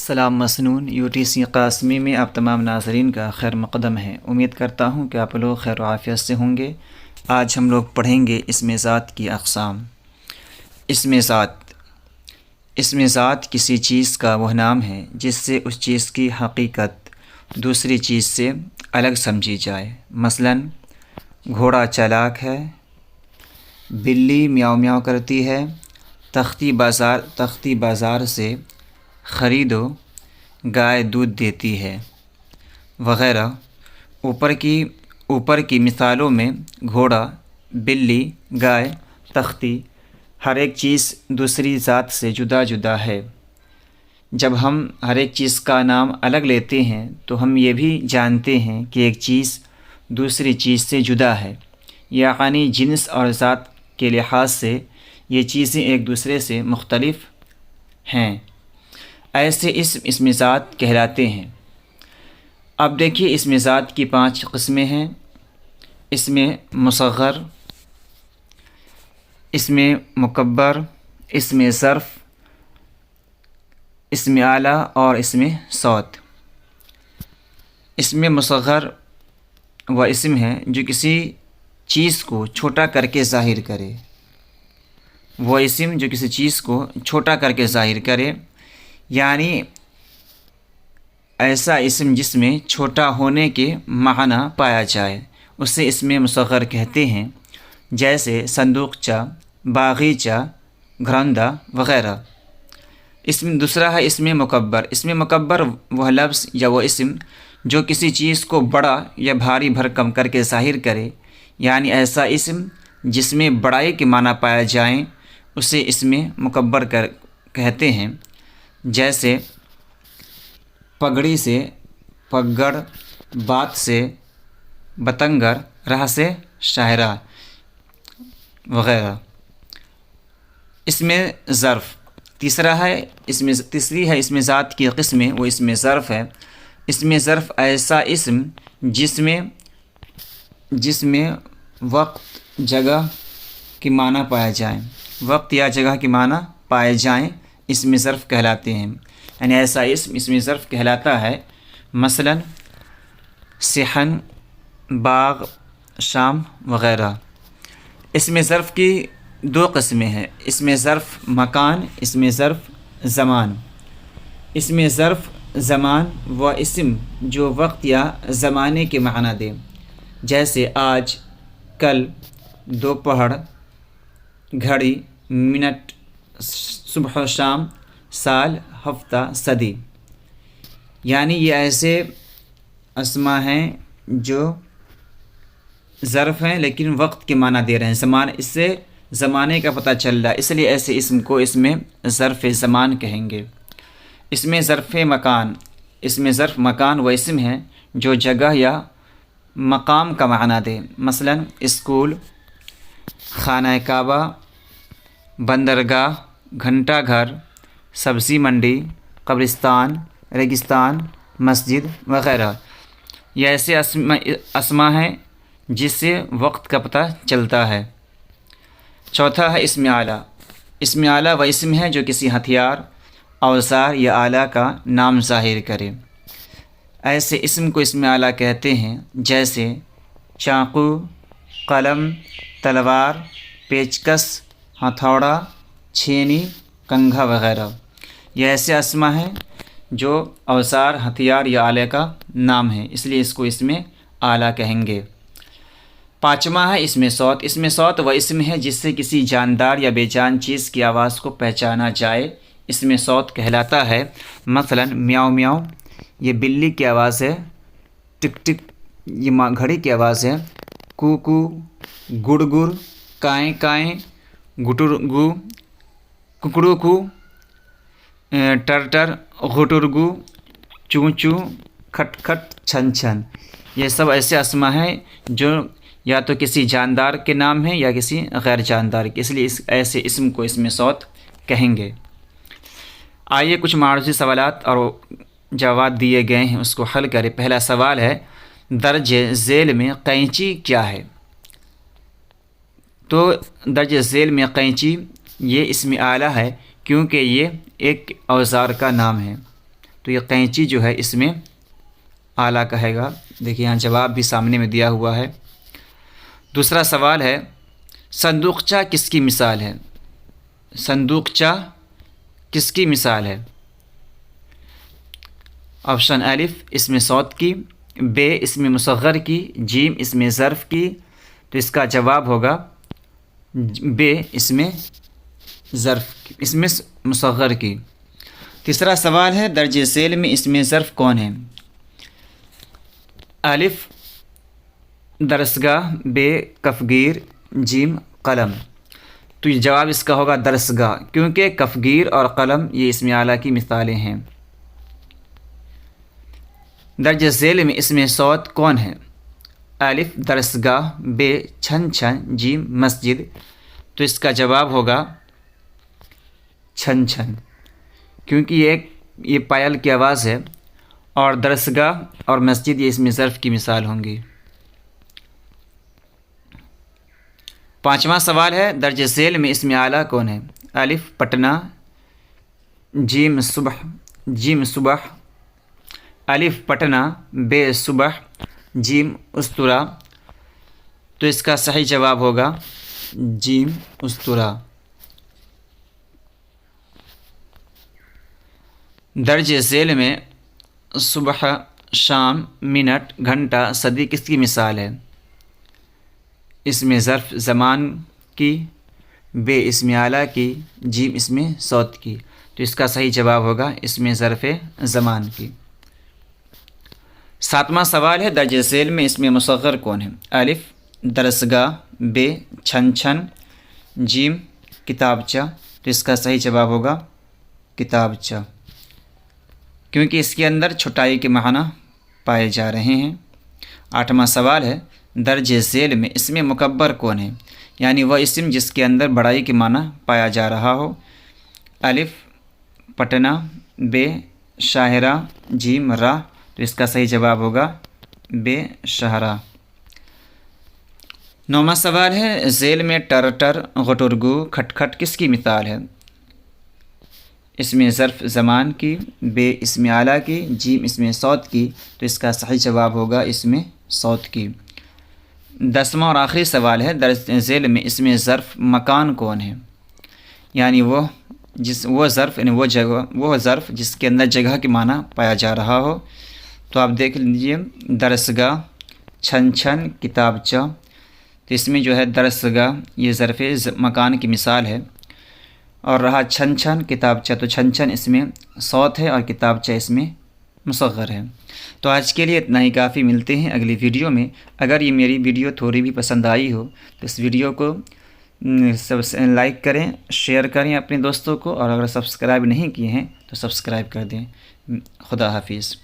السلام مسنون UTC قاسمی میں آپ تمام ناظرین کا خیر مقدم ہے۔ امید کرتا ہوں کہ آپ لوگ خیر و عافیت سے ہوں گے۔ آج ہم لوگ پڑھیں گے اسم ذات کی اقسام۔ اسم ذات کسی چیز کا وہ نام ہے جس سے اس چیز کی حقیقت دوسری چیز سے الگ سمجھی جائے۔ مثلا گھوڑا چالاک ہے، بلی میاؤ میاؤ کرتی ہے، تختی بازار سے خریدو، گائے دودھ دیتی ہے، وغیرہ۔ اوپر کی مثالوں میں گھوڑا، بلی، گائے، تختی، ہر ایک چیز دوسری ذات سے جدا جدا ہے۔ جب ہم ہر ایک چیز کا نام الگ لیتے ہیں تو ہم یہ بھی جانتے ہیں کہ ایک چیز دوسری چیز سے جدا ہے، یعنی جنس اور ذات کے لحاظ سے یہ چیزیں ایک دوسرے سے مختلف ہیں۔ ایسے اسم ذات کہلاتے ہیں۔ اب دیکھیے اسم ذات کی 5 قسمیں ہیں۔ اسم مصغر، اسم مکبر، اسم ظرف، اسم اعلیٰ اور اسم صوت۔ اسم مصغر وہ اسم ہے جو کسی چیز کو چھوٹا کر کے ظاہر کرے۔ وہ اسم جو کسی چیز کو چھوٹا کر کے ظاہر کرے، یعنی ایسا اسم جس میں چھوٹا ہونے کے معنی پایا جائے اسے اسم مصغر کہتے ہیں، جیسے صندوقچہ، باغیچہ، گھرندہ وغیرہ۔ دوسرا ہے اسم مکبر۔ اسم مکبر وہ لفظ یا وہ اسم جو کسی چیز کو بڑا یا بھاری بھرکم کر کے ظاہر کرے، یعنی ایسا اسم جس میں بڑائی کے معنی پائے جائیں اسے اسم مکبر کہتے ہیں، جیسے پگڑی سے پگڑ، بات سے بتنگر، راہ سے شاہراہ وغیرہ۔ اسم ظرف تیسری ہے اسم ذات کی قسم، وہ اسم ظرف ہے۔ اسم ظرف ایسا اسم جس میں وقت، جگہ کے معنی پائے جائیں، وقت یا جگہ کے معنی پائے جائیں اسم ظرف کہلاتے ہیں، یعنی ایسا اسم ظرف کہلاتا ہے۔ مثلا صحن، باغ، شام وغیرہ۔ اسم ظرف کی 2 قسمیں ہیں، اسم ظرف مکان، اسم ظرف زمان۔ اسم ظرف زمان وہ اسم جو وقت یا زمانے کے معنی دے، جیسے آج، کل، دوپہر، گھڑی، منٹ، صبح و شام، سال، ہفتہ، صدی۔ یعنی یہ ایسے اسما ہیں جو ظرف ہیں لیکن وقت کے معنی دے رہے ہیں، اس سے زمانے کا پتہ چل رہا ہے، اس لیے ایسے اسم کو اسم ظرف زمان کہیں گے۔ اسم ظرف مکان۔ اسم ظرف مکان وہ اسم ہے جو جگہ یا مقام کا معنی دے، مثلا اسکول، خانہ کعبہ، بندرگاہ، گھنٹہ گھر، سبزی منڈی، قبرستان، ریگستان، مسجد وغیرہ۔ یہ ایسے اسما ہیں جس سے وقت کا پتہ چلتا ہے۔ چوتھا ہے اسم اعلیٰ۔ اسم اعلیٰ وہ اسم ہے جو کسی ہتھیار، اوزار یا آلہ کا نام ظاہر کرے۔ ایسے اسم کو اسم اعلیٰ کہتے ہیں، جیسے چاقو، قلم، تلوار، پیچکس، ہتھوڑا، چھینی، کنگھا وغیرہ۔ یہ ایسے اسما ہیں جو اوزار، ہتھیار یا آلے کا نام ہے، اس لیے اس کو اسم اعلیٰ کہیں گے۔ 5واں ہے اسم صوت۔ اسم صوت وہ اسم ہے جس سے کسی جاندار یا بے جان چیز کی آواز کو پہچانا جائے، اسم صوت کہلاتا ہے۔ مثلا میاؤ میاؤ یہ بلی کی آواز ہے، ٹک ٹک یہ گھڑی کی آواز ہے، کو کو گڑ گڑ، کائیں کائیں، گٹر گو، ککڑو کو، ٹر ٹر، غٹر گو، چوں چوں، کھٹ کھٹ، چھن چھن۔ یہ سب ایسے اسما ہیں جو یا تو کسی جاندار کے نام ہیں یا کسی غیر جاندار کے، اس لیے ایسے اسم کو اسم صوت کہیں گے۔ آئیے کچھ معروضی سوالات اور جواب دیے گئے ہیں اس کو حل کریں۔ پہلا سوال ہے درج ذیل میں قینچی کیا ہے؟ تو درج ذیل میں قینچی یہ اسم اعلیٰ ہے کیونکہ یہ ایک اوزار کا نام ہے، تو تو یہ قینچی جو ہے اس میں آلہ کہے گا۔ دیکھیے یہاں جواب بھی سامنے میں دیا ہوا ہے۔ دوسرا سوال ہے صندوقچہ کس کی مثال ہے؟ صندوقچہ کس کی مثال ہے؟ آپشن الف اسم صوت کی، ب اسم مصغر کی، جیم اسم ظرف کی، تو اس کا جواب ہوگا ب اسم ظرف کی، اسم مصغر کی۔ تیسرا سوال ہے درج ذیل میں اسم ظرف کون ہے؟ الف درسگاہ، ب کفگیر، جیم قلم۔ تو یہ جواب اس کا ہوگا درسگاہ، کیونکہ کفگیر اور قلم یہ اسم اعلیٰ کی مثالیں ہیں۔ درج ذیل میں اسم صوت کون ہے؟ الف درسگاہ، ب چھن چھن، جیم مسجد۔ تو اس کا جواب ہوگا چھن چھن، کیونکہ یہ پائل کی آواز ہے، اور درسگاہ اور مسجد یہ اسم ظرف کی مثال ہوں گی۔ پانچواں سوال ہے درج ذیل میں اسم اعلیٰ کون ہے؟ الف پٹنہ، جیم صبح، الف پٹنہ، ب صبح، جیم استرا۔ تو اس کا صحیح جواب ہوگا جیم استرا۔ درج ذیل میں صبح، شام، منٹ، گھنٹہ، صدی کس کی مثال ہے؟ اسم ظرف زمان کی، ب اسم اعلیٰ کی، جیم اسم صوت کی۔ تو اس کا صحیح جواب ہوگا اسم ظرف زمان کی۔ ساتواں سوال ہے درج ذیل میں اسم مصغر کون ہے؟ الف درسگاہ، ب چھن چھن، جیم کتابچہ۔ تو اس کا صحیح جواب ہوگا کتابچہ، کیونکہ اس کے اندر چھٹائی کے معنی پائے جا رہے ہیں۔ آٹھواں سوال ہے درج ذیل میں اسم مکبر کون ہے؟ یعنی وہ اسم جس کے اندر بڑائی کے معنی پایا جا رہا ہو۔ الف پٹنہ، ب شاہراہ، جیم راہ۔ تو اس کا صحیح جواب ہوگا ب شاہراہ۔ نوواں سوال ہے ذیل میں ٹر ٹر، غٹرگو، کھٹ کھٹ کس کی مثال ہے؟ اسم ظرف زمان کی، ب اسم اعلیٰ کی، جیم اسم صوت کی۔ تو اس کا صحیح جواب ہوگا اسم صوت کی۔ 10واں اور آخری سوال ہے درج ذیل میں اسم ظرف مکان کون ہے؟ یعنی وہ ظرف جس کے اندر جگہ کے معنی پایا جا رہا ہو۔ تو آپ دیکھ لیجیے درسگاہ، چھن چھن، کتابچہ۔ تو اس میں جو ہے درسگاہ یہ ظرف مکان کی مثال ہے، اور رہا چھن چھن کتابچہ، تو چھن چھن اس میں صوت ہے اور کتابچہ اس میں مصغر ہے۔ تو آج کے لیے اتنا ہی کافی، ملتے ہیں اگلی ویڈیو میں۔ اگر یہ میری ویڈیو تھوڑی بھی پسند آئی ہو تو اس ویڈیو کو لائک کریں، شیئر کریں اپنے دوستوں کو، اور اگر سبسکرائب نہیں کیے ہیں تو سبسکرائب کر دیں۔ خدا حافظ۔